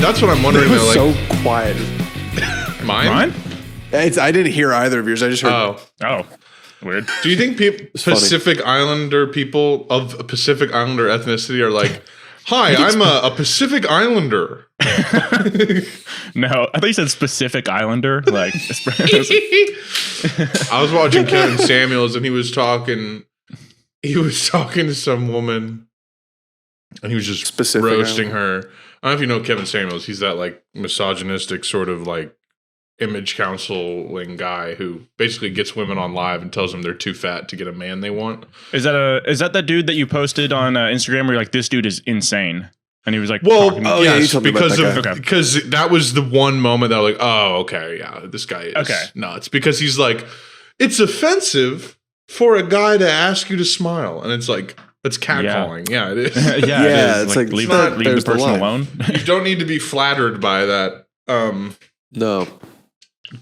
That's what I'm wondering. It was though, so quiet. Mine? I didn't hear either of yours. I just heard. Oh, weird. Do you think Pacific Islander people of Pacific Islander ethnicity are like, hi, I'm a Pacific Islander? No, I thought you said specific Islander. Like, I was watching Kevin Samuels and he was talking to some woman and he was just Specific roasting her. I don't know if you know Kevin Samuels. He's that like misogynistic sort of like image counseling guy who basically gets women on live and tells them they're too fat to get a man they want. Is that dude that you posted on Instagram where you're like, this dude is insane? And he was like, well, you told me about that because that was the one moment that I was like, oh, okay, yeah, this guy is nuts. Because he's like, it's offensive for a guy to ask you to smile. And it's like, that's catcalling. Yeah, it is. yeah, it's like leave not, the person alone. You don't need to be flattered by that. No.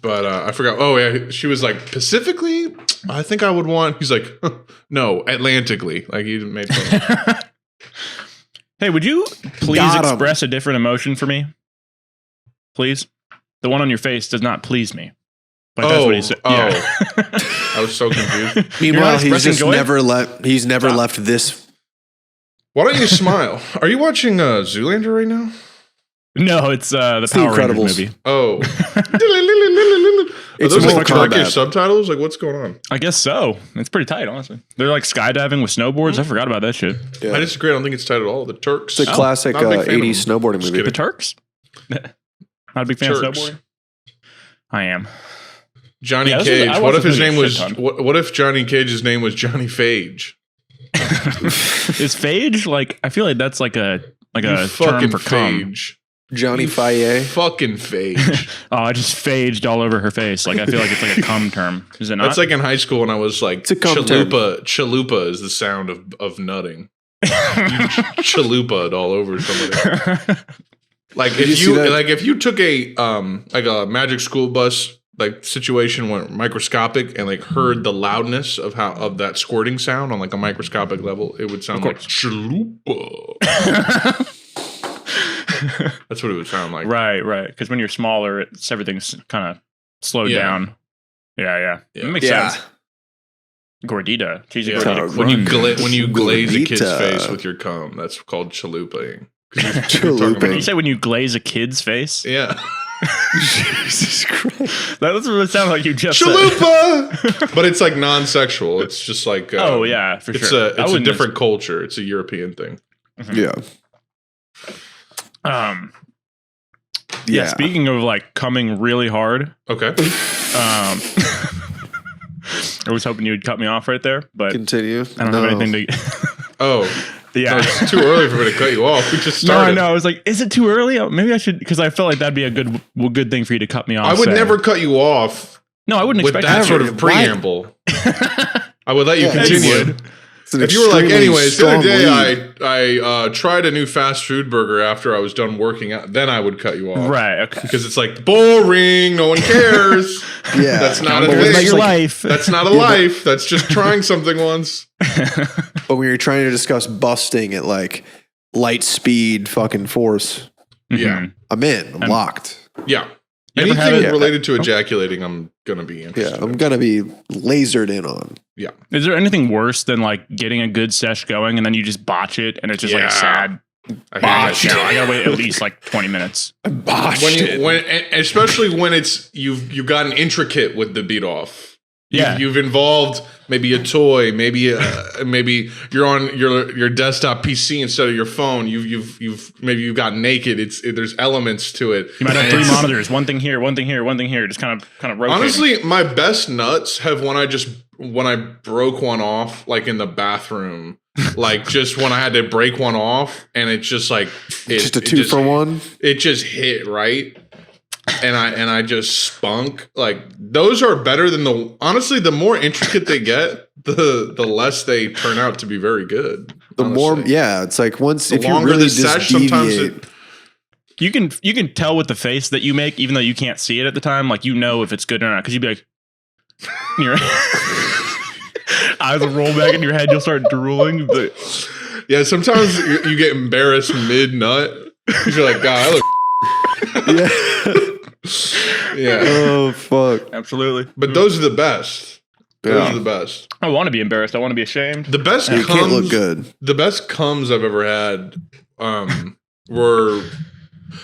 But I forgot. Oh, yeah. She was like, Pacifically, I think I would want. He's like, no, Atlantically. Like, he made fun. Hey, would you please express a different emotion for me? Please? The one on your face does not please me. But that's what he said. Yeah. I was so confused. Meanwhile, he's just never left. He's never left this. Why don't you smile? Are you watching Zoolander right now? No, it's the Power Rangers movie. Oh. Are It's those Mortal like your Kombat. subtitles? Like, what's going on? I guess so. It's pretty tight, honestly. They're like skydiving with snowboards. I forgot about that shit. Yeah. I disagree. I don't think it's tight at all. The Turks. It's a classic not a big fan of 80s them. snowboarding movie. The Turks? Not a big fan of Turks. snowboarding? I am. Johnny Yeah, Cage. I What if watched his the movie name a was? shit ton. What if Johnny Cage's name was Johnny Phage? Is phage like? I feel like that's like a You term fucking for cum. phage. Johnny You Faye. Fucking phage. Oh, I just phaged all over her face. Like I feel like it's like a cum term. Is it not? That's like in high school when I was like, It's a cum term. chalupa is the sound of nutting. You chalupa all over somebody. Like if you took a like a magic school bus like situation went microscopic and like heard the loudness of that squirting sound on like a microscopic level, it would sound like chalupa. That's what it would sound like. Right. Because when you're smaller, everything's kind of slowed down. Yeah. It makes sense. Gordita. Cheesy gordita. When you glaze a kid's Gordita. face with your cum, that's called chalupaing. Chalupa. You say when you glaze a kid's face? Yeah. Jesus Christ. That's what it sounds like you just said. Chalupa! But it's like non-sexual. It's just like... Oh, yeah, for sure. It's a different culture. It's a European thing. Yeah. Yeah, speaking of like coming really hard. Okay. I was hoping you'd cut me off right there, but Continue. I don't have anything to... Oh. Yeah. No, it's too early for me to cut you off. We just started. No, I was like, is it too early? Oh, maybe I should, because I felt like that'd be a good thing for you to cut me off. I would never cut you off No, I wouldn't with expect that that. sort of preamble. I would let you continue. If you were like, anyways, the other day I tried a new fast food burger after I was done working out, then I would cut you off. Right, okay. Because it's like, boring, no one cares. Yeah. That's not a But what about thing. your life? That's not a life. That's just trying something once. But when you're trying to discuss busting at like light speed fucking force, Yeah. I'm in. I'm locked. Yeah. You ever had Anything it- related to ejaculating, I'm going to be interested. Yeah, I'm gonna be lasered in on. Yeah. Is there anything worse than like getting a good sesh going and then you just botch it and it's just like a sad I hate that botch? shit. I gotta wait at least like 20 minutes. I botched Especially when it's you've gotten intricate with the beat off. Yeah. You've involved maybe a toy, maybe you're on your desktop PC instead of your phone. You've gotten naked. There's elements to it. You might have 3 monitors, one thing here, just kind of rotating. Honestly, my best nuts have when I broke one off, like in the bathroom, like just when I had to break one off, and it's just like just a 2-for-1. It just hit right, and I just spunk. Like those are better than the more intricate they get, the less they turn out to be very good. The honestly. more, yeah, it's like once The if you longer really the just sesh, sometimes deviate. You can tell with the face that you make, even though you can't see it at the time. Like you know if it's good or not, because you'd be like, your eyes will roll back in your head. You'll start drooling. But Yeah, sometimes you get embarrassed mid nut because you're like, God, I look. Yeah. Yeah. Oh fuck. Absolutely. But those are the best. Those Yeah. are the best. I want to be embarrassed. I want to be ashamed. The best You comes, can't look good. The best comes I've ever had were,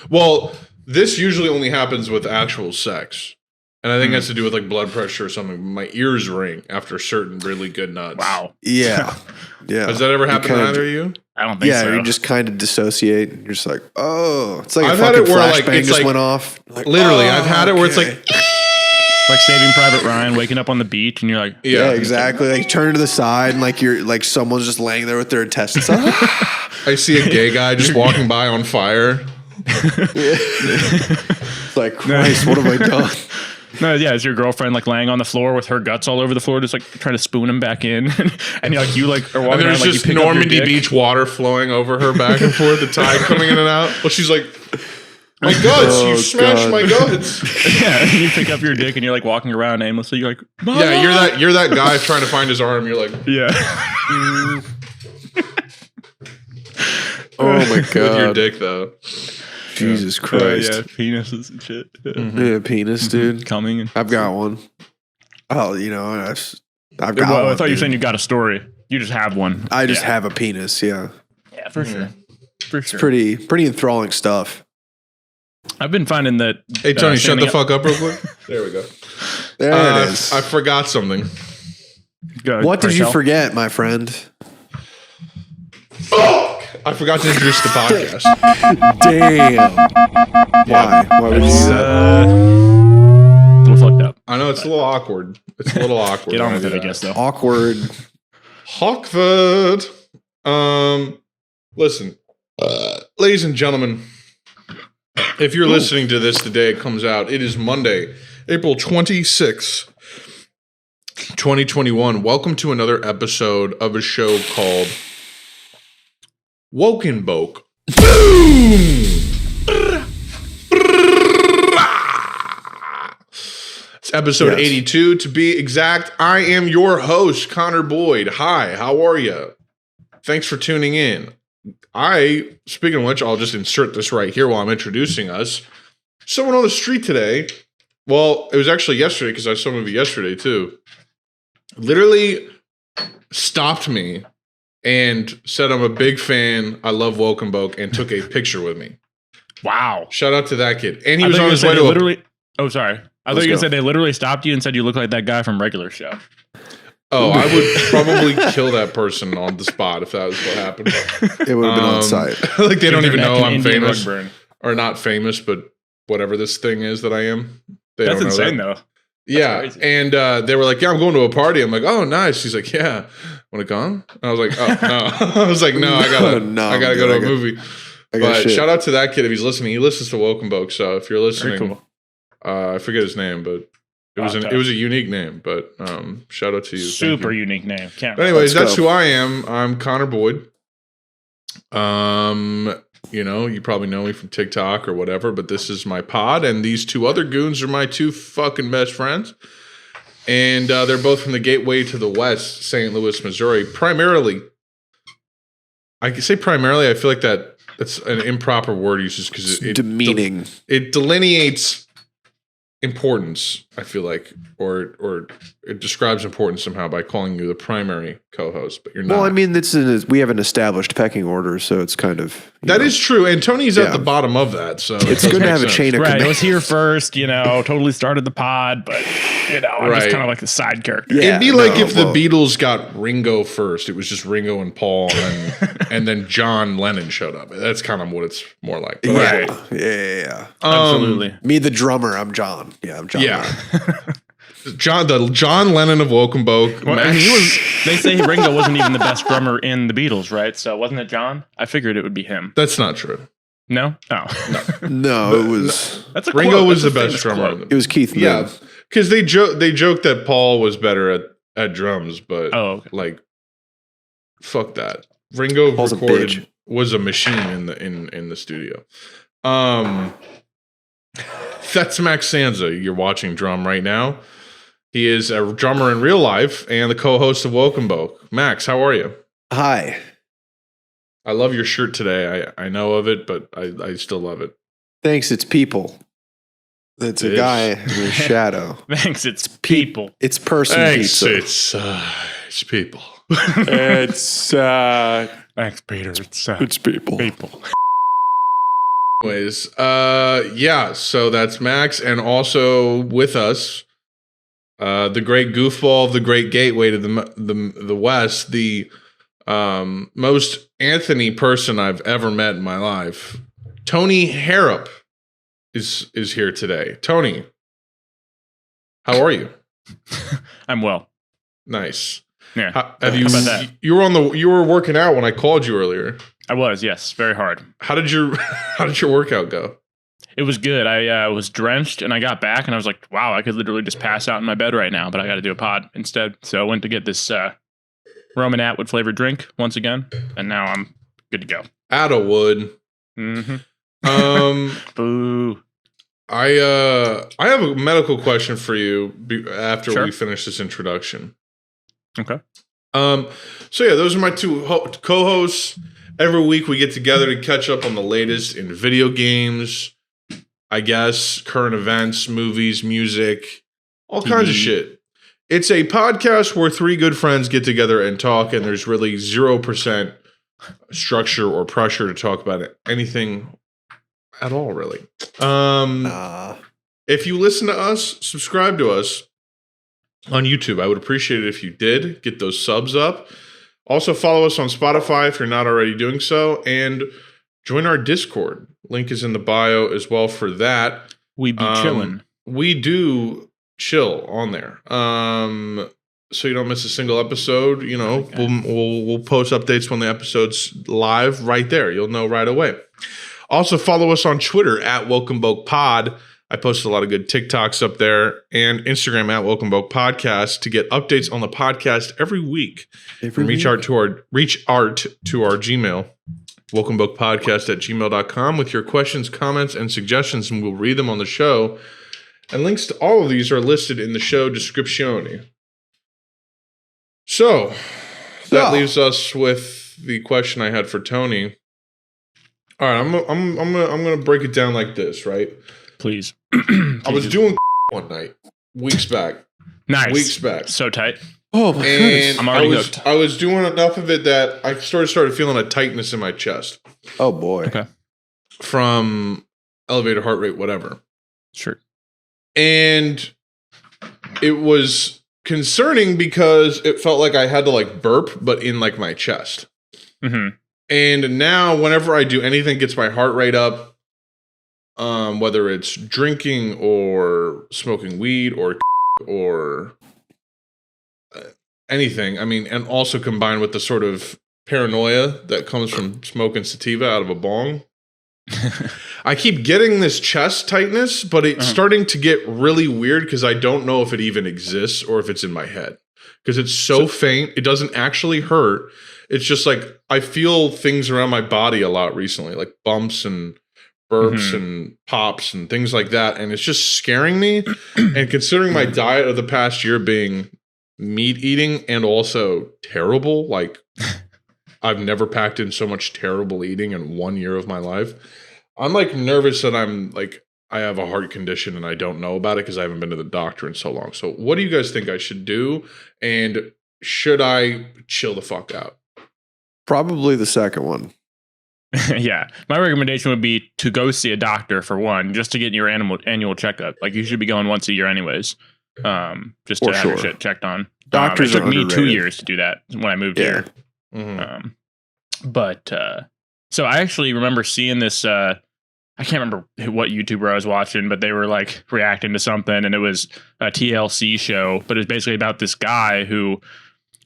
well, this usually only happens with actual sex. And I think it has to do with like blood pressure or something. My ears ring after certain really good nuts. Wow. Yeah. Yeah. Has that ever happened to kinda- either of you? I don't think Yeah, so. you just kind of dissociate. You're just like, oh, it's like I've a had fucking it where, like, flashbang it's just like- went off. Like, Literally, oh, I've had it where it's okay. like, like Saving Private Ryan, waking up on the beach, and you're like, Yeah, yeah, exactly. Like turn to the side and like you're like someone's just laying there with their intestines. I see a gay guy just walking by on fire. It's like, Christ, what have I done? no, yeah, it's your girlfriend like laying on the floor with her guts all over the floor, just like trying to spoon him back in, and you are And walking there's around like you just pick up your Normandy dick. Beach water flowing over her back and forth, the tide coming in and out. Well, she's like, my guts, Oh, you smashed God. my guts. Yeah, and you pick up your dick and you're like walking around aimlessly. You're like, Mama! Yeah, you're that guy trying to find his arm. You're like, Yeah. Oh my with your god. dick though. Jesus Christ. yeah, penises and shit. Yeah, penis, dude. Coming. And, I've got one. Oh, you know, I've got well, one. I thought you were dude. saying you got a story. You just have one. I just Yeah. have a penis, yeah. Yeah, for sure. For sure. Pretty enthralling stuff. I've been finding that. Hey Tony, shut the standing fuck up real quick. There we go. There it is. I forgot something. Go, What did you Marcel. forget, my friend? Fuck! I forgot to introduce the podcast. Damn. Why? Why would you do that? A little fucked up. I know it's a little awkward. It's a little awkward. Get on when with it, do I that. guess, though. Awkward. Hawkford. Listen, ladies and gentlemen, if you're listening to this the day it comes out, it is Monday, April 26th, 2021. Welcome to another episode of a show called Woken Boke. Boom! It's episode Yes. 82 to be exact. I am your host, Connor Boyd. Hi, how are you? Thanks for tuning in. Speaking of which, I'll just insert this right here while I'm introducing us. Someone on the street today, well, it was actually yesterday because I saw a movie yesterday too, literally stopped me and said I'm a big fan, I love Woken Boke, and took a picture with me. Wow. Shout out to that kid. And he I was thought on you his said way they to a literally. Oh, sorry. I thought Let's you go. said they literally stopped you and said you look like that guy from Regular Show. Oh, I would probably kill that person on the spot if that was what happened. It would have been on site. Like they don't even know I'm Indian famous rug burn. or not famous, but whatever this thing is that I am. They That's don't know insane, that. though. Yeah, crazy. and they were like, "Yeah, I'm going to a party." I'm like, "Oh, nice." He's like, "Yeah, want to come?" And I was like, "Oh no," I was like, "No, I gotta, No, I gotta I'm go to good. a movie." I got But shit. shout out to that kid if he's listening. He listens to Woken Boke, so if you're Very listening, cool. I forget his name, but it was tough. it was a unique name. But shout out to you. Thank Super you. unique name. Can't. But anyways, Let's that's go. who I am. I'm Connor Boyd. You know, you probably know me from TikTok or whatever, but this is my pod, and these two other goons are my two fucking best friends. And they're both from the gateway to the west, St. Louis, Missouri. Primarily, I can say primarily, I feel like that's an improper word usage because it Demeaning. it delineates importance, I feel like, or it describes importance somehow by calling you the primary co-host, but you're not. Well, I mean, we have an established pecking order, so it's kind of That is true, and Tony's at Yeah. the bottom of that, so It's it does good to make have a sense. chain of Right. It command. was here first, totally started the pod, but, I'm just Right. kind of like the side character. Yeah. It'd be like no, if the well- Beatles got Ringo first. It was just Ringo and Paul, and then John Lennon showed up. That's kind of what it's more like. But Yeah, okay. yeah. Absolutely. Me, the drummer. I'm John. Yeah, I'm John. Yeah. the John Lennon of Woken Boke. Well, and they say Ringo wasn't even the best drummer in the Beatles, right? So wasn't it John? I figured it would be him. That's not true. No? Oh. No, it was That's a Ringo quote. was the That's a best famous drummer. quote. it was Keith Moon. Yeah, because they joked that Paul was better at drums, but Oh, okay. like, fuck that. Ringo Paul's a recorded bitch. was a machine in the studio. That's Max Sanza. You're watching drum right now. He is a drummer in real life and the co-host of Woken Boke. Max, how are you? Hi. I love your shirt today. I know of it, but I still love it. Thanks, it's people. It's a guy in a shadow. Thanks, it's people. It's person Thanks, pizza. it's people. It's Thanks, Peter. it's people. People. Anyways, yeah, so that's Max, and also with us, the great goofball of the great gateway to the West, the most Anthony person I've ever met in my life. Tony Harrop is here today. Tony, how are you? I'm well. Nice. Yeah. How about that? You were working out when I called you earlier. I was, yes, very hard. How did your workout go? It was good. I was drenched and I got back and I was like, wow, I could literally just pass out in my bed right now, but I got to do a pod instead. So I went to get this Roman Atwood flavored drink once again, and now I'm good to go. Atwood. Mm-hmm. Boo. I have a medical question for you after we finish this introduction. Okay. So yeah, those are my two co-hosts. Every week we get together to catch up on the latest in video games, I guess, current events, movies, music, all kinds of shit. It's a podcast where three good friends get together and talk, and there's really 0% structure or pressure to talk about anything at all, really. If you listen to us, subscribe to us on YouTube. I would appreciate it if you did. Get those subs up. Also, follow us on Spotify if you're not already doing so, and join our Discord. Link is in the bio as well for that. We be chilling. We do chill on there. So you don't miss a single episode. You know, we'll post updates when the episode's live right there. You'll know right away. Also, follow us on Twitter at Welcome Boke Pod. I post a lot of good TikToks up there, and Instagram at Welcome Boke Podcast to get updates on the podcast every week. Reach out to our Gmail, welcomebokepodcast@gmail.com with your questions, comments, and suggestions, and we'll read them on the show. And links to all of these are listed in the show description. So that leaves us with the question I had for Tony. All right, I'm gonna break it down like this, right? Please. I was doing one night, weeks back. Nice. Weeks back. So tight. Oh my goodness. I'm already hooked. I was doing enough of it that I started feeling a tightness in my chest. Oh boy. Okay. From elevated heart rate, whatever. Sure. And it was concerning because it felt like I had to like burp, but in like my chest. Mm-hmm. And now whenever I do anything gets my heart rate up, whether it's drinking or smoking weed or anything, I mean, and also combined with the sort of paranoia that comes from smoking sativa out of a bong, I keep getting this chest tightness, but it's starting to get really weird because I don't know if it even exists or if it's in my head because it's so faint. It doesn't actually hurt. It's just like I feel things around my body a lot recently, like bumps and burps and pops and things like that. And it's just scaring me. And considering my diet of the past year being meat eating and also terrible, like I've never packed in so much terrible eating in 1 year of my life. I'm like nervous that I have a heart condition and I don't know about it because I haven't been to the doctor in so long. So what do you guys think I should do? And should I chill the fuck out? Probably the second one. Yeah. My recommendation would be to go see a doctor for one, just to get your annual checkup. Like you should be going once a year anyways. Just to have your shit checked on. Doctors it took me underrated. 2 years to do that when I moved here. Mm-hmm. So I actually remember seeing this, I can't remember what YouTuber I was watching, but they were like reacting to something and it was a TLC show, but it's basically about this guy who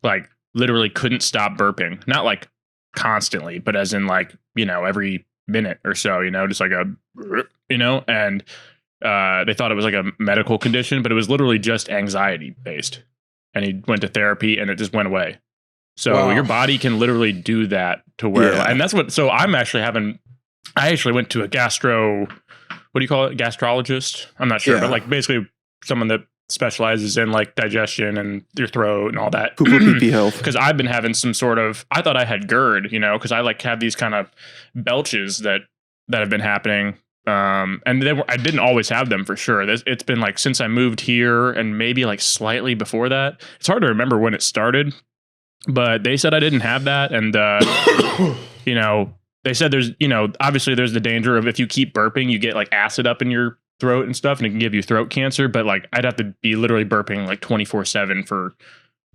like literally couldn't stop burping. Not like constantly, but as in like, you know, every minute or so, you know, just like a, you know, and they thought it was like a medical condition, but it was literally just anxiety based. And he went to therapy and it just went away. So your body can literally do that to where, and that's what, so I actually went to a gastrologist. I'm not sure, but like basically someone that specializes in like digestion and your throat and all that. Pee health. Because I've been having some sort of, I thought I had GERD, you know, because I like have these kind of belches that have been happening And I didn't always have them for sure. It's been like since I moved here and maybe like slightly before that. It's hard to remember when it started, but they said I didn't have that. And, you know, they said there's, you know, obviously there's the danger of if you keep burping, you get like acid up in your throat and stuff and it can give you throat cancer. But like I'd have to be literally burping like 24/7 for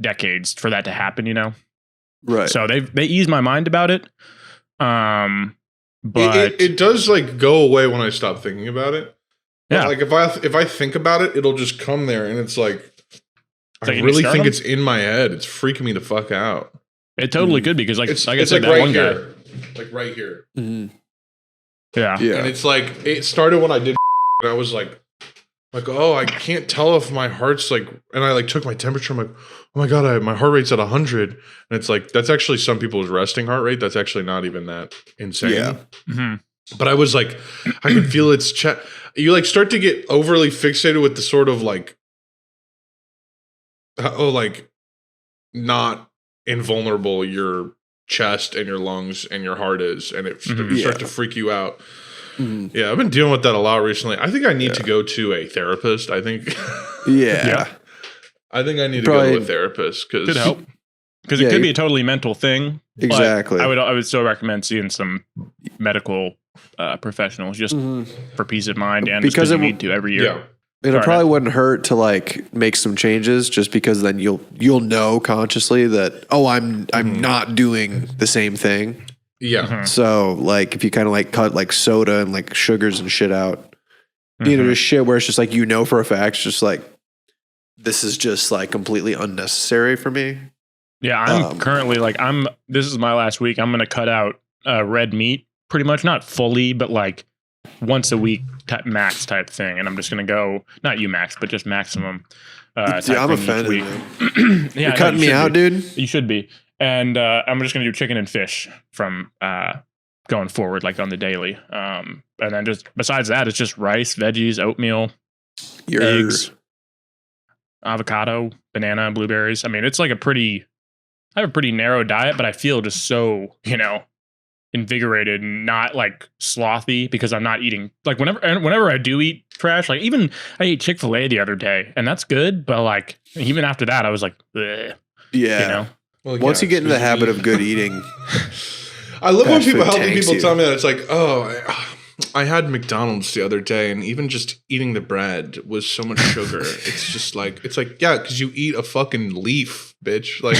decades for that to happen, you know? Right. So they eased my mind about it. But it does like go away when I stop thinking about it. But yeah, like if I think about it, it'll just come there, and it's like I like really think it's in my head. It's freaking me the fuck out. it totally could be because like It's I it's said, like that right one guy. here, like right here, Mhm. Yeah. Yeah. and it's like it started when I did, and I was like, oh, I can't tell if my heart's like, and I like took my temperature. I'm like, oh my god, my heart rate's at 100, and it's like that's actually some people's resting heart rate. That's actually not even that insane. Yeah. Mhm. But I was like, I could feel its chest. You like start to get overly fixated with the sort of like, like not invulnerable your chest and your lungs and your heart is, and it starts to freak you out. Mhm. Yeah, I've been dealing with that a lot recently. I think I need to go to a therapist. I think, Yeah. I think I need to go to a therapist because Could help because Yeah, it could you- be a totally mental thing. but Exactly. I would still recommend seeing some medical professionals just Mhm. for peace of mind and Because because you it need to every year. Yeah, And it Sorry, probably man. wouldn't hurt to like make some changes just because then you'll know consciously that I'm not doing the same thing. yeah. Mhm. So like if you kind of like cut like soda and like sugars and shit out, you know, Mhm. just shit where it's just like for a fact, it's just like this is just like completely unnecessary for me. Yeah, I'm currently like this is my last week. I'm gonna cut out red meat pretty much, not fully, but like once a week max type thing. And I'm just gonna go not you max, but just maximum. Dude, I'm offended. Man. Yeah, You're cutting me out, dude. You should be. And I'm just gonna do chicken and fish from going forward, like on the daily. And then just besides that, it's just rice, veggies, oatmeal, eggs, avocado, banana, blueberries. I mean, it's like I have a pretty narrow diet, but I feel just so, you know, invigorated and not like slothy because I'm not eating like whenever I do eat trash, like even I ate Chick-fil-A the other day and that's good. But like, even after that, I was like, bleh, Yeah. you know, Well, Once yeah, you get into the it's habit usually- of good eating, I love when Fast food helping tanks people you. tell me that it's like, I had McDonald's the other day, and even just eating the bread was so much sugar. It's like, yeah, because you eat a fucking leaf, bitch. Like,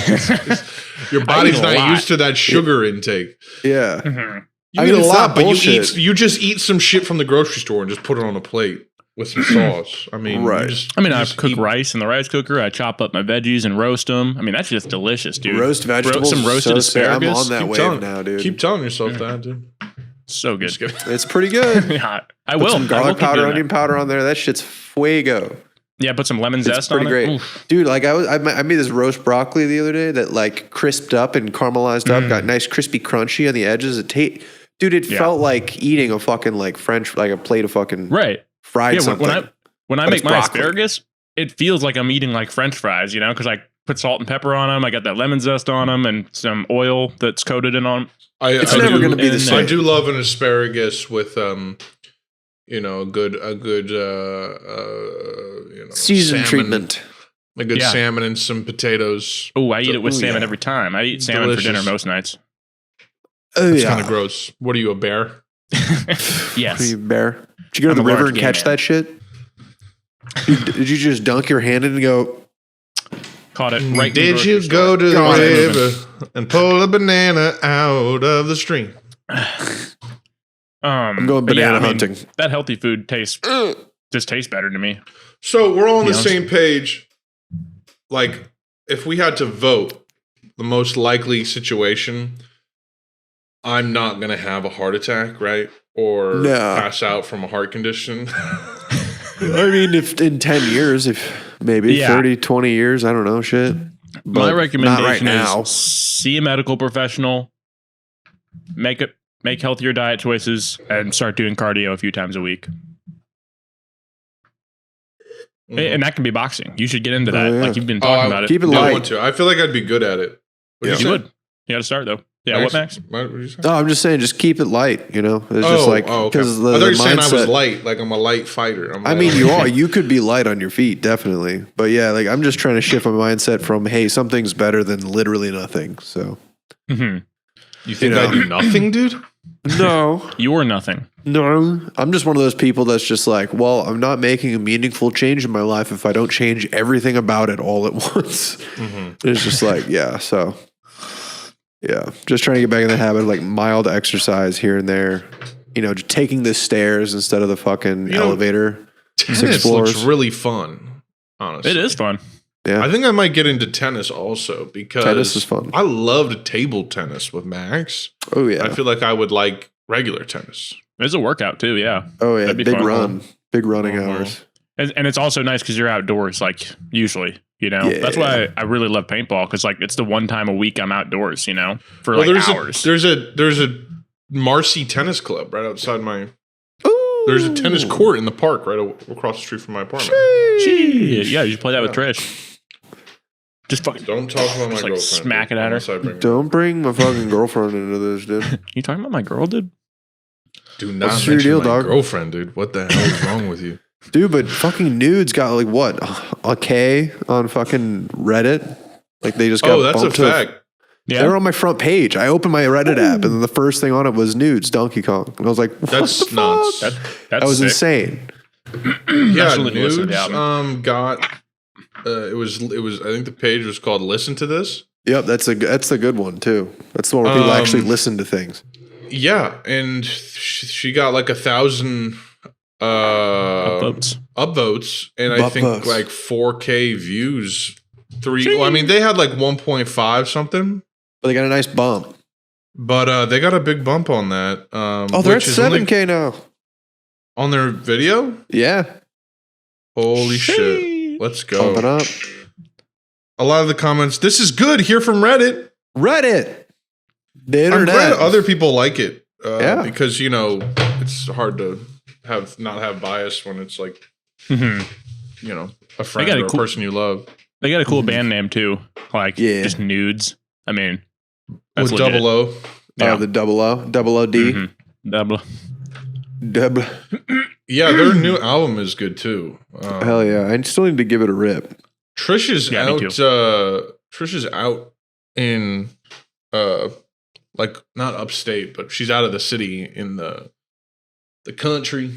your body's a not lot. used to that sugar intake. yeah. Mhm. You I eat mean, a it's lot, not but bullshit. you just eat some shit from the grocery store and just put it on a plate with some sauce. I mean, Right. I just cook eat- rice in the rice cooker. I chop up my veggies and roast them. I mean, that's just delicious, dude. Roast vegetables. some roasted so sick. I'm asparagus. on that Keep wave telling- now, dude. Keep telling yourself that, dude. So good. Just kidding. It's pretty good. Yeah, I Put will. some I will garlic keep powder, doing onion that. powder on there. That shit's fuego. Yeah, put some lemon It's zest pretty on great, it. Oof. dude. Like I made this roast broccoli the other day that like crisped up and caramelized up, got nice crispy crunchy on the edges. Dude, it Yeah. felt like eating a fucking like French, like a plate of fucking Right. fried Yeah, something. when I But make it's my broccoli. asparagus, it feels like I'm eating like French fries, you know, because I put salt and pepper on them. I got that lemon zest on them and some oil that's coated in on. It's I never do- going to be the and same. I do love an asparagus with you know, a good you know, Season salmon, treatment. a good Yeah. salmon and some potatoes. Oh, I eat it with Ooh, salmon yeah. every time. I eat salmon for dinner Delicious. most nights. Oh It's yeah. kind of gross. What are you, a bear? Yes. Are you a bear? Did you go to I'm the a river large and game catch man. that shit? Did you just dunk your hand in and go? Caught it right. in the Did grocery you store. go to the Got it. river and pull a banana out of the stream? I'm going but yeah, banana I mean, hunting. That healthy food tastes better to me. So we're all on Be the honest. same page. Like, if we had to vote the most likely situation, I'm not going to have a heart attack, right? Or No. pass out from a heart condition. I mean, if in 10 years, if maybe Yeah. 30, 20 years, I don't know, shit. My But recommendation not right now. is see a medical professional, make healthier diet choices, and start doing cardio a few times a week. Mhm. And that can be boxing. You should get into that. Oh, yeah. Like you've been talking about it. Keep it I light. want to. I feel like I'd be good at it. What Yeah. do You you would. You got to start though. Yeah, what, Max? What did you say? No, I'm just saying, just keep it light. You know, it's just like okay. because I thought you were saying I was mindset- light, like I'm a light fighter. I mean, you are. You could be light on your feet, definitely. But yeah, like I'm just trying to shift my mindset from hey, something's better than literally nothing. So Mm-hmm. You think I do nothing, dude? no, You or nothing. no, I'm just one of those people that's just like, well, I'm not making a meaningful change in my life if I don't change everything about it all at once. Mm-hmm. It's just like, yeah, so. Yeah, just trying to get back in the habit of like mild exercise here and there. You know, just taking the stairs instead of the fucking elevator. Tennis looks really fun, honestly. It is fun. Yeah, I think I might get into tennis also because tennis is fun. I loved table tennis with Max. Oh yeah, I feel like I would like regular tennis. It's a workout too, yeah. oh yeah, that'd be big fun. big running Uh-huh. hours. And it's also nice because you're outdoors, like usually, you know. Yeah. That's why I really love paintball because like it's the one time a week I'm outdoors, you know, for Well, like hours. there's a Marcy tennis club right outside my. There's a tennis court in the park right across the street from my apartment. Gee, yeah, you should play that with Trish. Just fucking Don't talk about my Just, like, girlfriend. smack it at her. unless I bring her. Don't bring my fucking girlfriend into this, dude. You talking about my girl, dude? Do not What's your mention deal, my dog? girlfriend, dude. What the hell is wrong with you? Dude, but fucking nudes got like what a K on fucking Reddit. Like they just got. Oh, that's a bumped to fact. Yeah. They were on my front page. I opened my Reddit app, and then the first thing on it was nudes, Donkey Kong, and I was like, what That's the fuck? nuts. That's That was sick. insane. Yeah, That's really new to the nudes. album. Got. It was. I think the page was called "Listen to This." Yep, that's the good one too. That's the one where people actually listen to things. Yeah, and she got like 1,000 Upvotes. upvotes, and I Butt think bucks. like 4K views. Well, I mean, they had like 1.5 something, But they got a nice bump. but they got a big bump on that. Oh, they're at which is only 7K now. on their video. Yeah, Holy shit! Let's go. bumping up. A lot of the comments. This is good. Here from Reddit. Reddit. The I'm internet. glad other people like it. Yeah. Because it's hard to not have bias when it's like Mhm. a friend got a or a cool- person you love. They got a cool band name too, like Yeah. just nudes. I mean, that's With legit. double O. Yeah. The double OD. Mhm. Double. Double. Yeah, their new album is good too. Hell yeah! I still need to give it a rip. Trish is Yeah, me out. too. Trish is out in like not upstate, but she's out of the city in the country.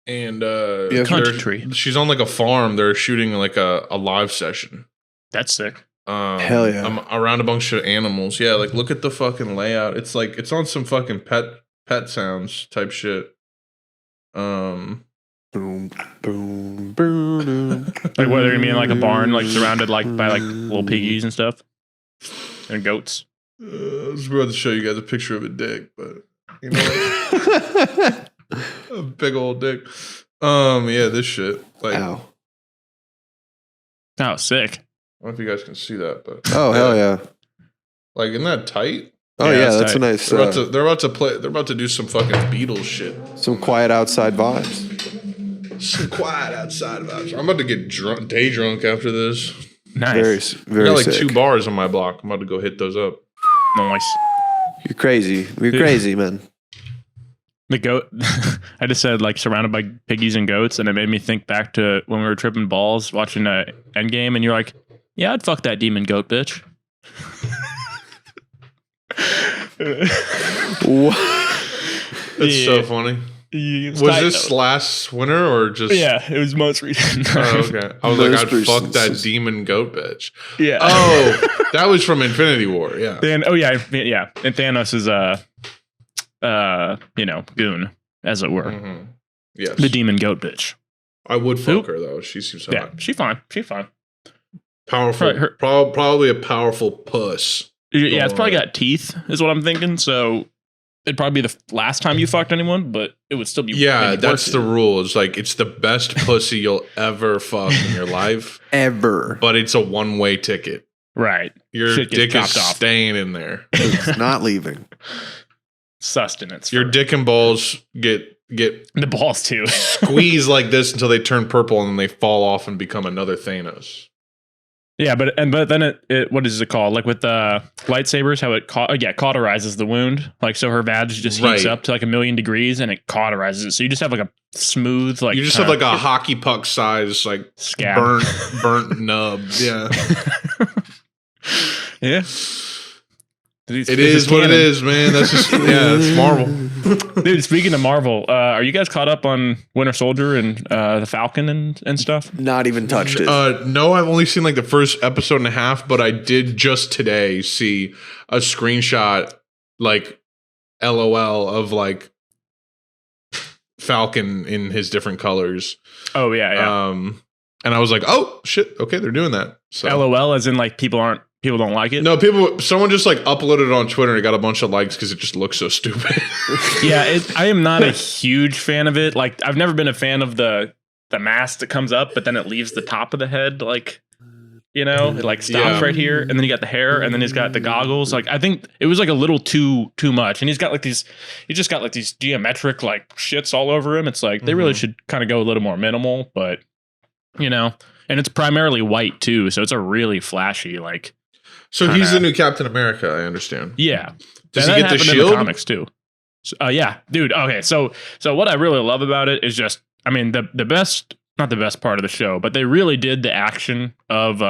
And Yeah, country. she's on like a farm. They're shooting like a live session. That's sick. Hell yeah. Around a bunch of animals. Yeah, like look at the fucking layout. It's like it's on some fucking pet sounds type shit. Boom, boom, boom, boom. Like what they're gonna be in like a barn, like surrounded like by like little piggies and stuff, and goats. I was about to show you guys a picture of a dick, but you know, a big old dick. Yeah, this shit. Like, Ow. Oh, sick. I don't know if you guys can see that, but Oh hell yeah. like, isn't that tight? Oh Yeah, yeah, that's that's a tight. nice. They're about to play. They're about to do some fucking Beatles shit. Some quiet outside vibes. Some quiet outside vibes. I'm about to get drunk, day drunk after this. Nice. Very I got like sick. 2 bars on my block. I'm about to go hit those up. Nice. You're crazy. You're crazy, man. The goat. I just said like surrounded by piggies and goats, and it made me think back to when we were tripping balls watching Endgame, and you're like, "Yeah, I'd fuck that demon goat bitch." That's so funny. Was this last winter or just? Yeah, it was most recent. Oh, okay. I was Most like, I'd fuck recent. that demon goat bitch. Yeah. Oh, that was from Infinity War. Yeah. And yeah. And Thanos is goon, as it were. Mhm. Yes. The demon goat bitch. I would fuck Who? her though. She seems Yeah, hot. she's fine. She's fine. Powerful. Right, her- Probably a powerful puss. Yeah, it's probably got teeth, is what I'm thinking. So it'd probably be the last time you fucked anyone, but it would still be. Yeah, maybe that's worth the it. rule. It's like it's the best pussy you'll ever fuck in your life, Ever. but it's a one-way ticket. Right. Your Shit gets dick is chopped off. staying in there. It's not leaving. Sustenance. Your for- dick and balls get the balls too. squeezed like this until they turn purple and then they fall off and become another Thanos. Yeah, but then it what is it called? Like with the lightsabers, how it cauterizes the wound. Like so, her badge just heats up to like 1,000,000 degrees, and it cauterizes it. So you just have like a smooth, like you just have like a hockey puck size, like scab, burnt nub. Yeah, yeah. It is what it is, man. That's just it's Marvel. Dude, speaking of Marvel, are you guys caught up on Winter Soldier and the Falcon and stuff? Not even touched it. No, I've only seen like the first episode and a half, but I did just today see a screenshot, like LOL of like Falcon in his different colors. Oh yeah. And I was like, oh shit, okay, they're doing that. So. LOL, as in like people don't like it. No, someone just like uploaded it on Twitter and it got a bunch of likes because it just looks so stupid. Yeah, I am not a huge fan of it. Like I've never been a fan of the mask that comes up, but then it leaves the top of the head, like, you know, it like stops right here, and then you got the hair, and then he's got the goggles. Like I think it was like a little too much, and he's got like these geometric like shits all over him. It's like they really should kind of go a little more minimal, but you know, and it's primarily white too, so it's a really flashy like. So he's the new Captain America, I understand. Yeah. Does he get the shield? In the comics too. So, yeah, dude. Okay, so what I really love about it is just, I mean, the best, not the best part of the show, but they really did the action of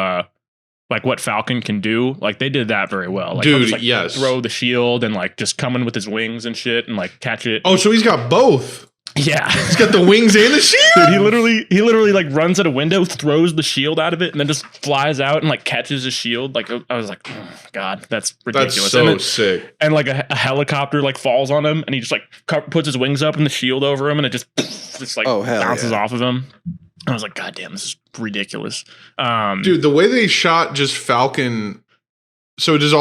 like what Falcon can do. Like they did that very well. Like, dude, just, like, yes. Throw the shield and like just come in with his wings and shit and like catch it. Oh, so he's got both. Yeah, he's got the wings and the shield. Dude, he literally like runs at a window, throws the shield out of it, and then just flies out and like catches his shield. Like I was like, oh God, that's ridiculous. That's so sick. And like a helicopter like falls on him, and he just like puts his wings up and the shield over him, and it just like bounces off of him. I was like, God damn, this is ridiculous. Dude, the way they shot just Falcon. So does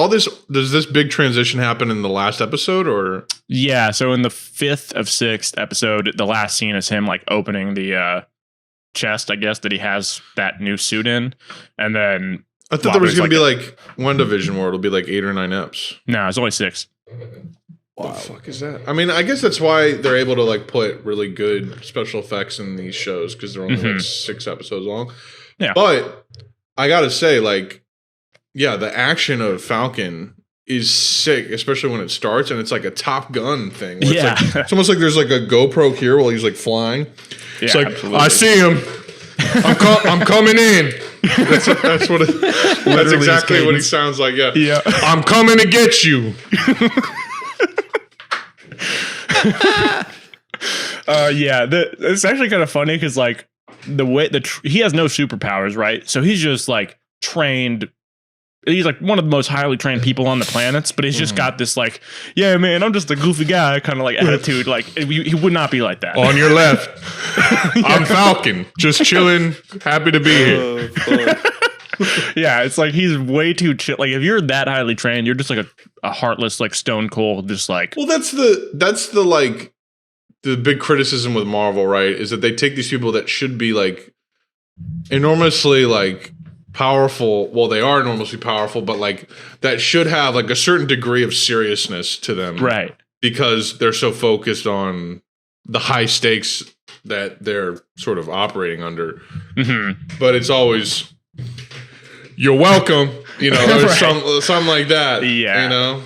this big transition happen in the last episode or? Yeah. So in the 5th of 6th episode, the last scene is him like opening the chest, I guess, that he has that new suit in. And then I thought there was going to be like WandaVision where it'll be like 8 or 9 eps. No, it's only 6. Wow. What the fuck is that? I mean, I guess that's why they're able to like put really good special effects in these shows because they're only like 6 episodes long. Yeah. But I got to say, like, yeah, the action of Falcon is sick, especially when it starts and it's like a Top Gun thing. Yeah. It's almost like there's like a GoPro here while he's like flying. Yeah, it's like, absolutely. I see him. I'm coming in. That's exactly what he sounds like. Yeah. Yeah. I'm coming to get you. Yeah. It's actually kind of funny because like the way he has no superpowers, right? So he's just like trained. He's like one of the most highly trained people on the planets, but he's just got this like, yeah, man, I'm just a goofy guy kind of like attitude. Like he would not be like that. On your left, I'm Falcon, just chilling, happy to be here. Yeah, it's like he's way too chill. Like if you're that highly trained, you're just like a heartless, like stone cold, just like. Well, that's the like the big criticism with Marvel, right? Is that they take these people that should be like enormously like powerful. Well, they are enormously powerful, but like that should have like a certain degree of seriousness to them, right? Because they're so focused on the high stakes that they're sort of operating under. But it's always, you're welcome, you know, or right. something like that. Yeah, you know,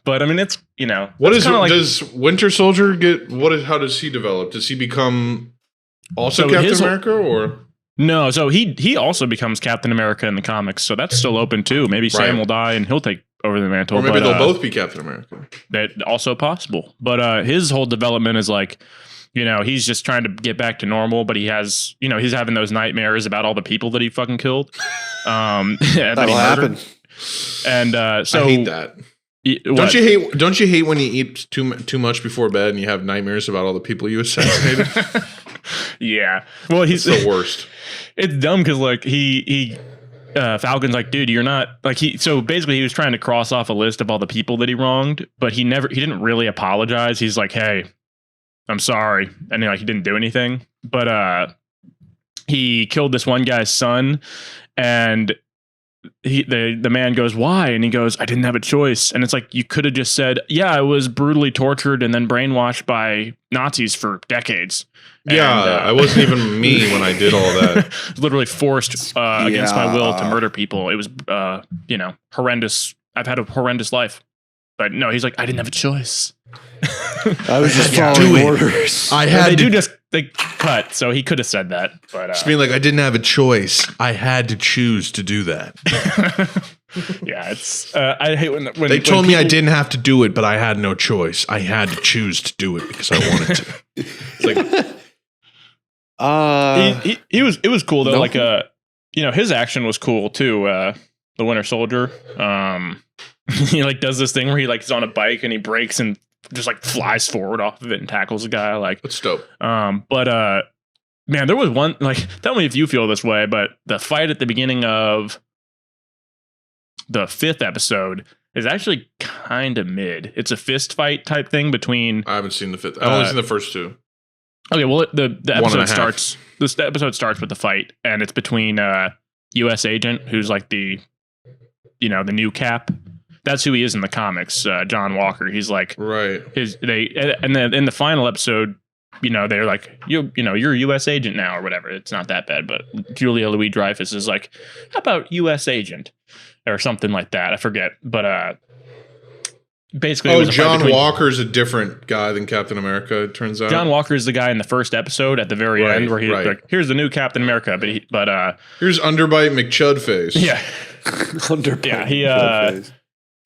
But I mean, it's, you know, what is like, does Winter Soldier get? How does he develop? Does he become also Captain America or? No, so he also becomes Captain America in the comics, so that's still open too. Maybe Sam will die and he'll take over the mantle. Or maybe they'll both be Captain America. That also possible. But his whole development is like, you know, he's just trying to get back to normal, but he has, you know, he's having those nightmares about all the people that he fucking killed. That'll happen. And so I hate that. Don't you hate when you eat too much before bed and you have nightmares about all the people you assassinated? Yeah. Well, he's the worst. It's dumb because like he Falcon's like, dude, you're not like so basically he was trying to cross off a list of all the people that he wronged, but he didn't really apologize. He's like, hey, I'm sorry. And he didn't do anything. But he killed this one guy's son, and the man goes, why? And he goes, I didn't have a choice. And it's like, you could have just said, yeah, I was brutally tortured and then brainwashed by Nazis for decades. Yeah, And, I wasn't even me when I did all that. Literally forced against my will to murder people. It was, horrendous. I've had a horrendous life. But no, he's like, I didn't have a choice. I was just following orders. They cut, so he could have said that. But just being like, I didn't have a choice. I had to choose to do that. Yeah, it's. I hate when they told me I didn't have to do it, but I had no choice. I had to choose to do it because I wanted to. It's like, it was cool though. Nope. Like his action was cool too. The Winter Soldier. He like does this thing where he like is on a bike and he brakes and just like flies forward off of it and tackles a guy. Like, that's dope. But man, there was one, like, tell me if you feel this way, but the fight at the beginning of the 5th episode is actually kind of mid. It's a fist fight type thing between. I haven't seen the 5th. I've only seen the first 2. Okay, well, the episode starts. This episode starts with the fight, and it's between U.S. Agent, who's like the new Cap. That's who he is in the comics, John Walker. He's like, right. And then in the final episode, they're like, you're a U.S. agent now or whatever. It's not that bad, but Julia Louis-Dreyfus is like, how about U.S. agent or something like that? I forget, but basically, John Walker's a different guy than Captain America. It turns out John Walker is the guy in the first episode at the very end where he's like, here's the new Captain America, but here's Underbite McChudface. Yeah, Underbite. Yeah, he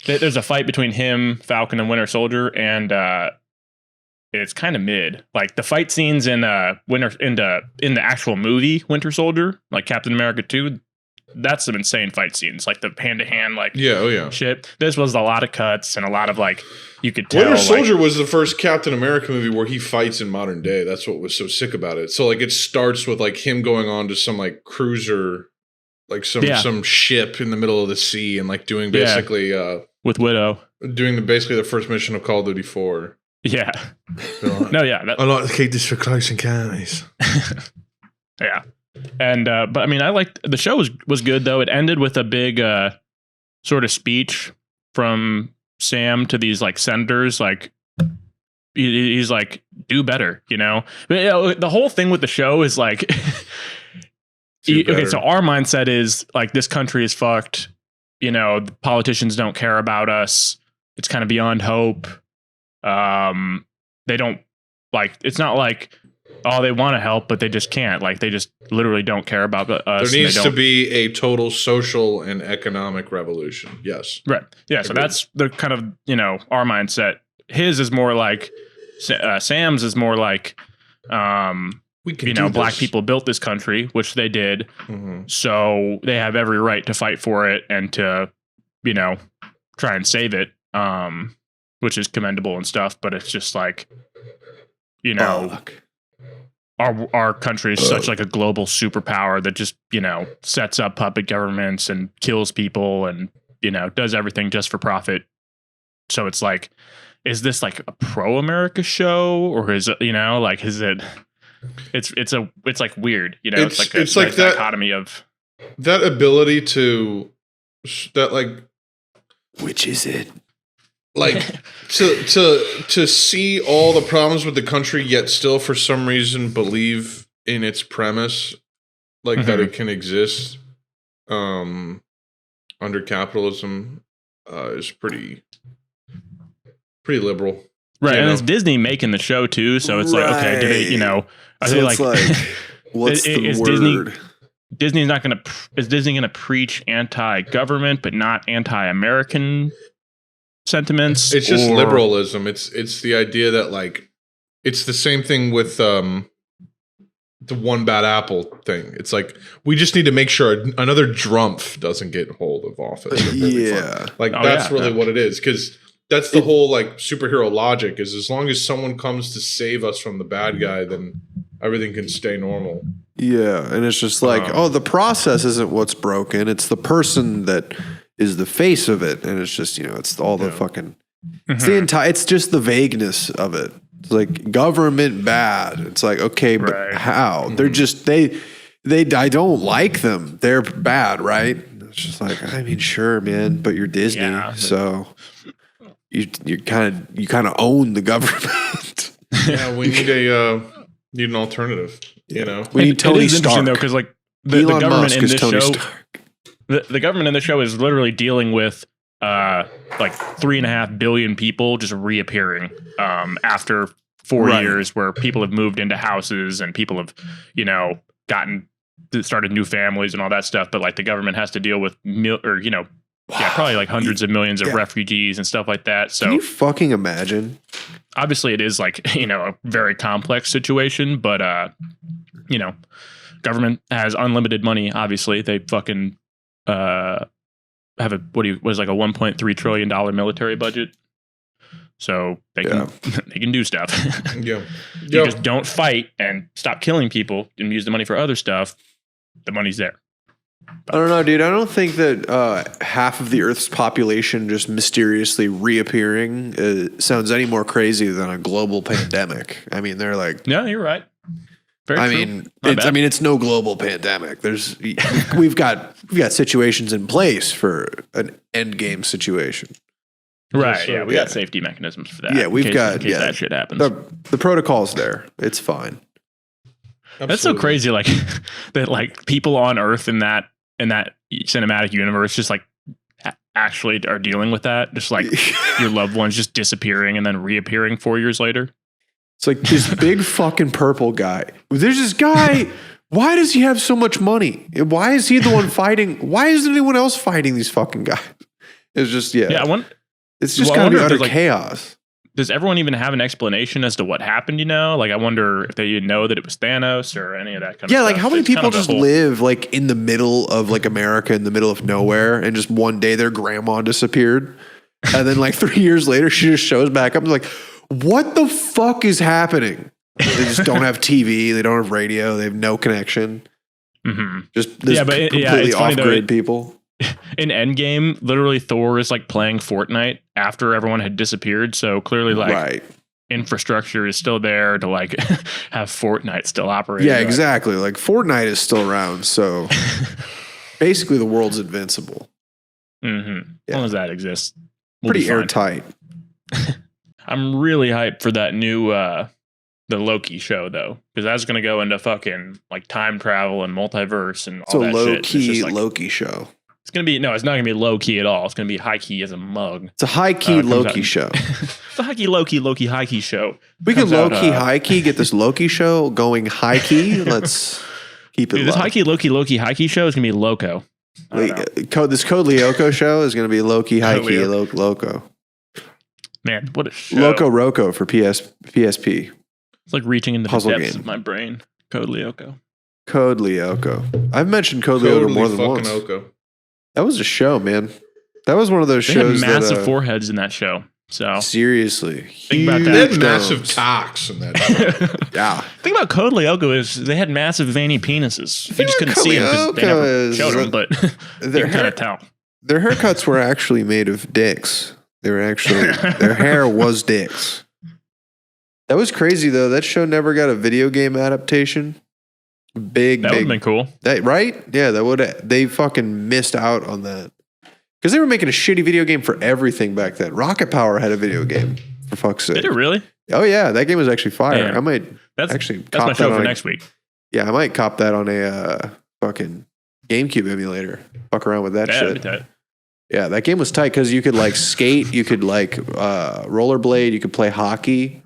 there's a fight between him, Falcon, and Winter Soldier, and it's kind of mid. Like the fight scenes in the actual movie Winter Soldier, like Captain America 2, that's some insane fight scenes, like the hand to hand, like shit. This was a lot of cuts and a lot of like you could tell. Winter Soldier was the first Captain America movie where he fights in modern day. That's what was so sick about it. So like it starts with like him going on to some like cruiser. Like some ship in the middle of the sea and like doing basically with Widow doing basically the first mission of Call of Duty 4. Yeah. Like, no, yeah. I like to keep this for close encounters. Yeah. And but I mean, I liked the show was good though. It ended with a big sort of speech from Sam to these like senators, like he's like, do better, But, the whole thing with the show is like. Okay, so our mindset is like this country is fucked. The politicians don't care about us. It's kind of beyond hope. They don't like. It's not like they want to help, but they just can't. Like they just literally don't care about us. There needs to be a total social and economic revolution. Yes, right. Yeah, so that's the kind of our mindset. His is more like Sam's is more like. Black people built this country, which they did. Mm-hmm. So they have every right to fight for it and to, try and save it, which is commendable and stuff. But it's just like, our country is such like a global superpower that just, sets up puppet governments and kills people and, does everything just for profit. So it's like, is this like a pro-America show or is it, is it... It's like weird, it's like that dichotomy of that ability to that like which is it like to see all the problems with the country yet still for some reason believe in its premise like that it can exist under capitalism is pretty liberal. Right, and it's Disney making the show too, so it's like, okay, do they, are so they like what's the word? Is Disney gonna preach anti-government but not anti-American sentiments? It's just liberalism. It's the idea that like it's the same thing with the one bad apple thing. It's like we just need to make sure another Drumpf doesn't get hold of office. That's really what it is, because that's the whole like superhero logic is as long as someone comes to save us from the bad guy, then everything can stay normal. Yeah. And it's just like, the process isn't what's broken. It's the person that is the face of it. And it's just, it's all the fucking, it's the entire, it's just the vagueness of it. It's like government bad. It's like, okay, but how? They're just, I don't like them. They're bad, right? It's just like, I mean, sure, man, but you're Disney, so you kind of own the government. Yeah, we need an alternative. You know, we need Tony it is Stark interesting though, because like the government Musk in is this Tony show, Stark. the government in the show is literally dealing with like 3.5 billion people just reappearing after 4 years, where people have moved into houses and people have, you know, started new families and all that stuff. But like the government has to deal with probably like hundreds of millions of refugees and stuff like that. So can you fucking imagine? Obviously it is like, you know, a very complex situation, but you know, government has unlimited money. Obviously they fucking have like a $1.3 trillion military budget. So they can they can do stuff. You just don't fight and stop killing people and use the money for other stuff. The money's there. I don't know, dude. I don't think that half of the Earth's population just mysteriously reappearing sounds any more crazy than a global pandemic. I mean, they're like, yeah, you're right. Very true. It's no global pandemic. We've got situations in place for an end game situation. Right. So, we got safety mechanisms for that. Yeah, in case that shit happens. The protocol's there. It's fine. Absolutely. That's so crazy. Like that, like people on Earth in that cinematic universe just like actually are dealing with that. Just like your loved ones just disappearing and then reappearing 4 years later. It's like this big fucking purple guy. There's this guy. Why does he have so much money? Why is he the one fighting? Why isn't anyone else fighting these fucking guys? It's just it's just kind of utter chaos. Does everyone even have an explanation as to what happened? You know, like I wonder if they know that it was Thanos or any of that kind of stuff. Yeah, like how many people just live like in the middle of like America, in the middle of nowhere, and just one day their grandma disappeared, and then like 3 years later she just shows back up and like, what the fuck is happening? They just don't have TV, they don't have radio, they have no connection. Mm-hmm. Just completely off-grid people. In Endgame, literally Thor is like playing Fortnite after everyone had disappeared. So clearly, like infrastructure is still there to like have Fortnite still operating. Yeah, exactly. Like Fortnite is still around. So basically, the world's invincible. Mm-hmm. As long as that exists, pretty airtight. I'm really hyped for that new the Loki show though, because that's going to go into fucking like time travel and multiverse and all that shit. It's a low-key Loki show. It's going to be, it's not going to be low key at all. It's going to be high key as a mug. It's a high key Loki show. It's a high key, low key high key show. We can low key, high key, get this Loki show going high key. Let's keep it. This high key, low key, high key show is going to be loco. This Code Lyoko show is going to be low key, high key, loco. Man, what a show. Loco Roco for PSP. It's like reaching into Puzzle the depths game of my brain. Code Lyoko. Code Lyoko. I've mentioned Code Lyoko more than once. Oko. That was a show, man. That was one of those shows. They had massive foreheads in that show. So seriously, think about that. They had massive cocks in that show. Yeah. The thing about Code Lyoko is they had massive veiny penises. You just couldn't see them because they never showed them, but you can kind of tell. Their haircuts were actually made of dicks. They were actually their hair was dicks. That was crazy though. That show never got a video game adaptation. That would have been cool. Right? Yeah, they fucking missed out on that. Because they were making a shitty video game for everything back then. Rocket Power had a video game, for fuck's sake. Did it really? Oh yeah, that game was actually fire. Damn. I might that's cop my show for next week. Yeah, I might cop that on a fucking GameCube emulator. Fuck around with that shit. Yeah, that game was tight because you could like skate, you could like rollerblade, you could play hockey.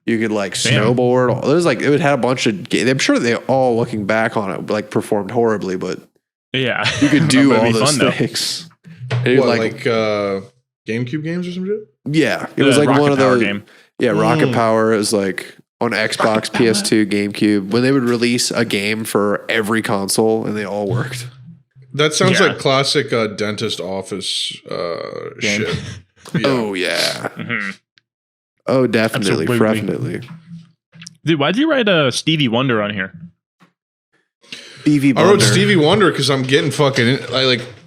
You could like snowboard. It was like it had a bunch of games. I'm sure they all, looking back on it, like performed horribly, but yeah, you could do all those things. What, like GameCube games or some shit? Yeah, it was like Rocket one of those. Game. Yeah, Rocket Power is like on Xbox, PS2, GameCube. When they would release a game for every console, and they all worked. That sounds like classic dentist office shit. Yeah. Oh yeah. Mm-hmm. Oh, definitely. Dude, why'd you write Stevie Wonder on here? Stevie Wonder. I wrote Stevie Wonder because I'm getting fucking...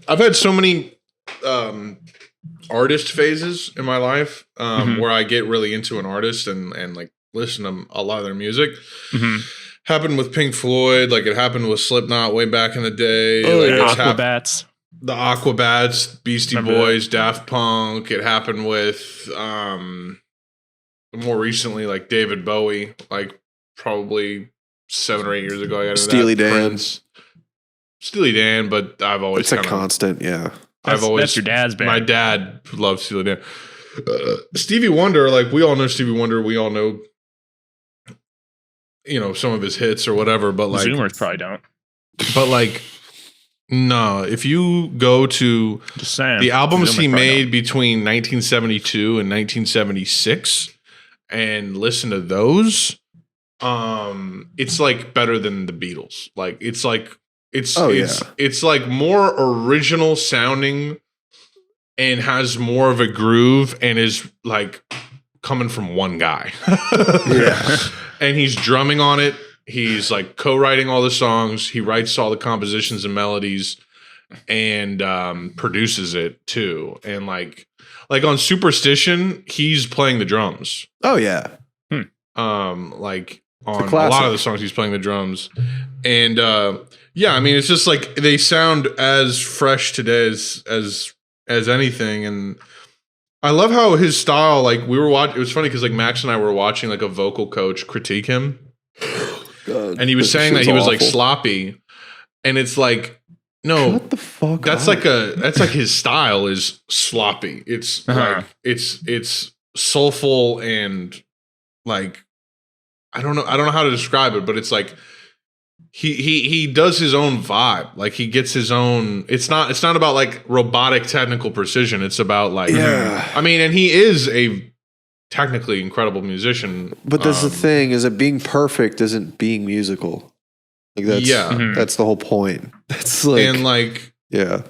I've had so many artist phases in my life where I get really into an artist and like listen to a lot of their music. Mm-hmm. Happened with Pink Floyd. Like it happened with Slipknot way back in the day. Oh, like, Aquabats. the Aquabats, Beastie Remember Boys, Daft Punk. It happened with more recently, like David Bowie, like probably 7 or 8 years ago. I got into Steely that. Dan. Prince. Steely Dan, but I've always It's a constant, yeah. That's your dad's band. My dad loves Steely Dan. Stevie Wonder, like we all know Stevie Wonder. We all know, some of his hits or whatever. But like Zoomers probably don't. But like, no, if you go to Just saying, the albums he Zoomers probably made don't. between 1972 and 1976 and listen to those, it's like better than the Beatles. Like it's like it's like more original sounding and has more of a groove and is like coming from one guy. Yeah. And he's drumming on it. He's like co-writing all the songs. He writes all the compositions and melodies and produces it too. And like on Superstition, he's playing the drums. Oh yeah. Like on a classic. lot of the songs, he's playing the drums. And yeah, I mean, it's just like they sound as fresh today as anything. And I love how his style, like we were watching, it was funny because like Max and I were watching like a vocal coach critique him. God, And he was saying that he was like sloppy. And it's like, no, what the fuck? that's like his style is sloppy. It's like it's soulful and like I don't know how to describe it, but it's like he does his own vibe. Like he gets his own. It's not about like robotic technical precision. It's about like I mean, and he is a technically incredible musician. But that's the thing, is that being perfect isn't being musical. Like that's the whole point. That's like and like yeah.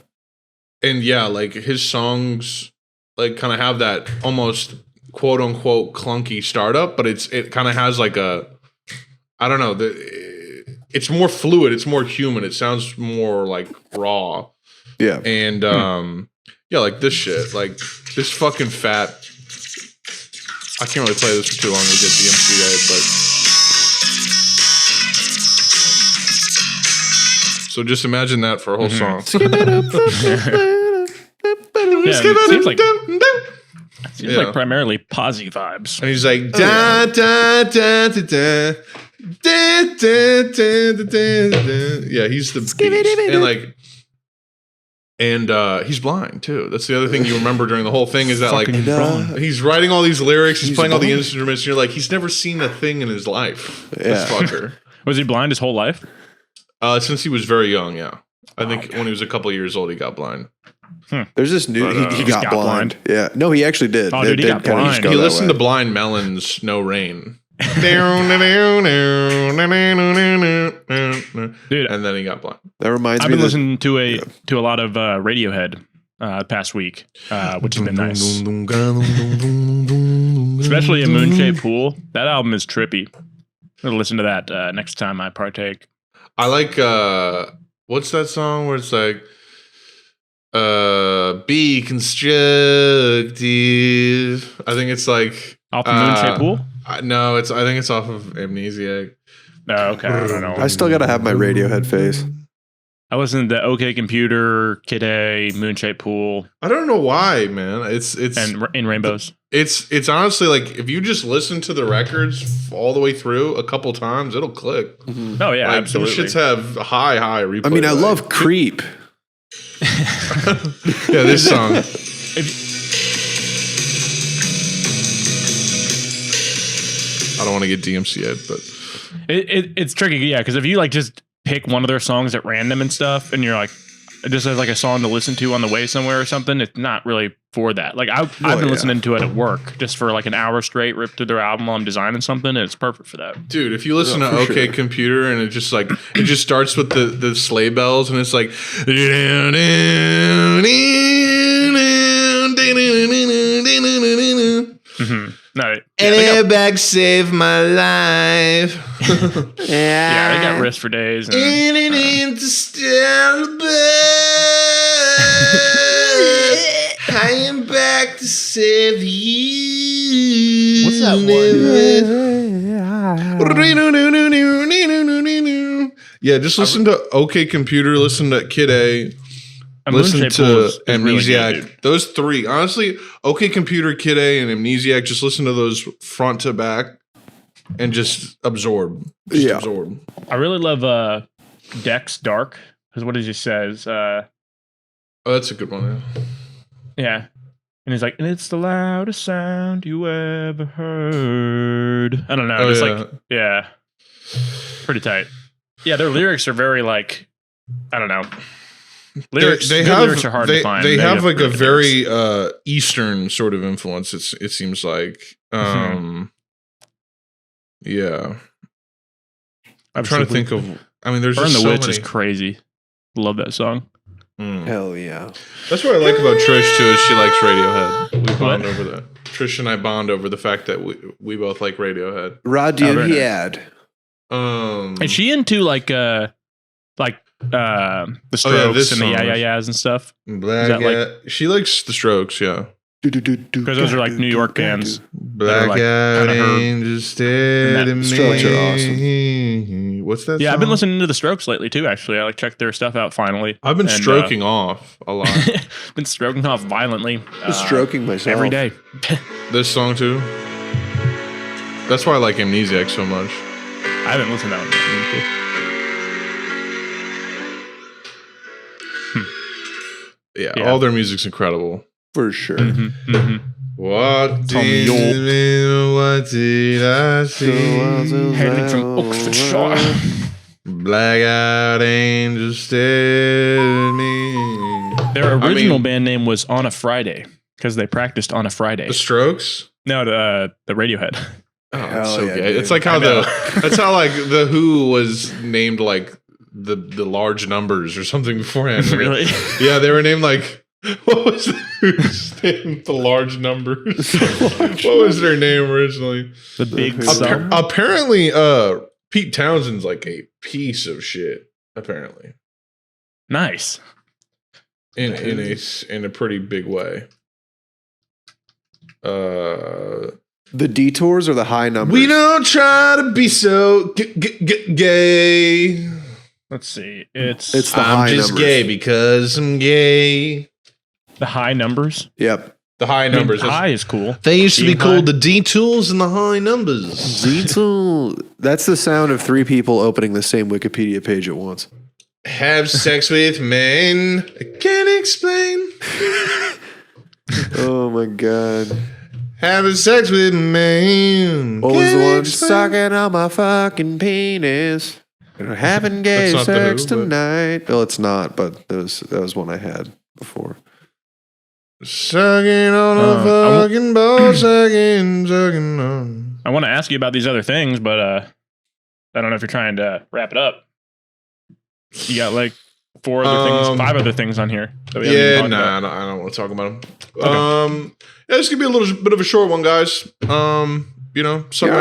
And yeah, like his songs like kind of have that almost quote unquote clunky startup, but it kind of has like a, I don't know, it's more fluid, it's more human, it sounds more like raw. Yeah. And yeah, like this shit, like this fucking fat. I can't really play this for too long. We get DMCA, but so just imagine that for a whole song. Seems like primarily posy vibes. And he's like da da da da da da da da da da. Yeah, he's the beast. And like, and he's blind too. That's the other thing you remember during the whole thing is that like he's writing all these lyrics, he's playing all the instruments. And you're like, he's never seen a thing in his life. This fucker. Was he blind his whole life? Since he was very young, yeah. I think when he was a couple of years old, he got blind. There's this new. He got blind. Yeah. No, he actually did. Oh, dude, he got blind. He listened to Blind Melon's "No Rain." Dude, and then he got blind. That reminds me. I've been listening to a lot of Radiohead past week, which has been nice. Especially a Moonshaped Pool. That album is trippy. I'll listen to that next time I partake. I like what's that song where it's like be constructive. I think it's like off the Moonshaped Pool? No, I think it's off of Amnesiac. Oh, okay. I don't know. I still gotta have my Radiohead face. I listened to OK Computer, Kid A, Moonshaped Pool. I don't know why, man. It's and In Rainbows. It's honestly like if you just listen to the records all the way through a couple times, it'll click. Oh yeah, like, absolutely. Some shits have high replay. I mean, I love Creep. Yeah, this song. I don't want to get DMCA'd, but it's tricky, yeah, because if you like just pick one of their songs at random and stuff, and you're like, just as like a song to listen to on the way somewhere or something, it's not really for that. Like I've been listening to it at work just for like an hour straight, rip through their album while I'm designing something, and it's perfect for that. Dude, if you listen to OK Computer and it just starts with the sleigh bells and it's like No, an airbag saved my life. Yeah, they got wrist for days. And, I am back to save you. What's that one? Yeah, just listen to OK Computer, listen to Kid A, Listen Moon-Shaped to Pool is really Amnesiac. good, dude. Those three, honestly, OK Computer, Kid A, and Amnesiac. Just listen to those front to back and just absorb. Absorb. I really love Dex Dark because what he says. Oh, that's a good one. Yeah. And he's like, and it's the loudest sound you ever heard. I don't know. Pretty tight. Yeah, their lyrics are very like, I don't know. Lyrics are hard to find. They have like a very Eastern sort of influence. It seems like. Yeah. I'm trying to think of. I mean, there's Burn just the so Witch many. is crazy. Love that song. Hell yeah. That's what I like about Trish too. Is she likes Radiohead. We bond over that. Trish and I bond over the fact that we both like Radiohead. Radiohead. Is she into like the Strokes and the Yeah Yeahs and stuff? She likes the Strokes, yeah. Because those are like New York bands. Blackout Angels stared at me. Strokes are awesome. What's that? Yeah, song? I've been listening to the Strokes lately too. Actually, I like checked their stuff out finally. I've been stroking off a lot. Been stroking off violently. Stroking myself every day. This song too. That's why I like Amnesiac so much. I haven't listened to that one. Yeah, all their music's incredible. For sure. What did I see? Hailing from Oxfordshire. Blackout Angels stared at me. Their original band name was On a Friday because they practiced on a Friday. The Strokes? No, the Radiohead. Oh, that's so yeah, gay. dude. It's like how that's how like the Who was named like the large numbers or something beforehand. Really? Yeah, they were named like what was the Who's name? The large numbers. What was their name originally? The Big Sum. Apparently, Pete Townsend's like a piece of shit. Apparently, nice. In a pretty big way. The detours or the high numbers? We don't try to be so gay. Let's see. It's the high numbers. Gay because I'm gay. The High Numbers. Yep. The High numbers. High is cool. They used to be Being called high. the D-Tools and the High Numbers. D-Tool. That's the sound of three people opening the same Wikipedia page at once. Have sex with men. I can't explain. Oh my god. Having sex with men. What was the Can't one? explain. Sucking on my fucking penis. Having gay That's not the sex Who, but- tonight. Well, it's not, but that was one I had before. Sucking on a fucking ball, sucking on. I want to ask you about these other things, but I don't know if you're trying to wrap it up. You got like 5 other things on here. That we haven't even talked about. I don't want to talk about them. Yeah, this could be a little bit of a short one, guys. Suck my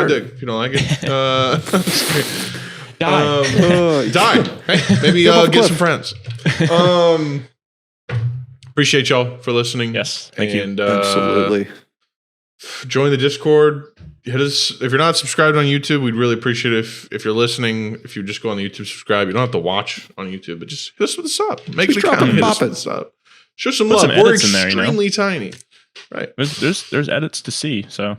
dick if you don't like it. Die. Hey, maybe get some friends. Appreciate y'all for listening. Yes, thank you. And Absolutely. join the Discord. Hit us if you're not subscribed on YouTube. We'd really appreciate it if you're listening. If you just go on the YouTube, subscribe. You don't have to watch on YouTube, but just hit us with a sub. Make it count. Hit us with a sub. Show some love. some We're edits in there, extremely tiny. Right. There's edits to see, so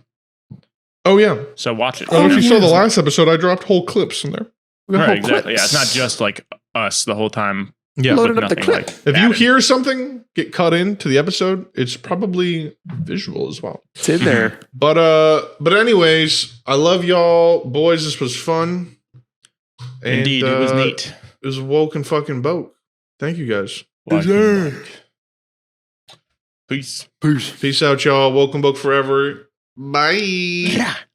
Oh yeah. so watch it. I don't know if you know? saw the last episode. I dropped whole clips in there. Right, exactly. Yeah, it's not just like us the whole time. Yeah. Loaded with up the nothing, clip. like, If you added. hear something get cut into the episode, it's probably visual as well. It's in there. But anyways, I love y'all, boys. This was fun. And, Indeed, it was neat. It was a woke and fucking Boke. Thank you guys. Peace. Peace out, y'all. Welcome, Boke forever. Bye.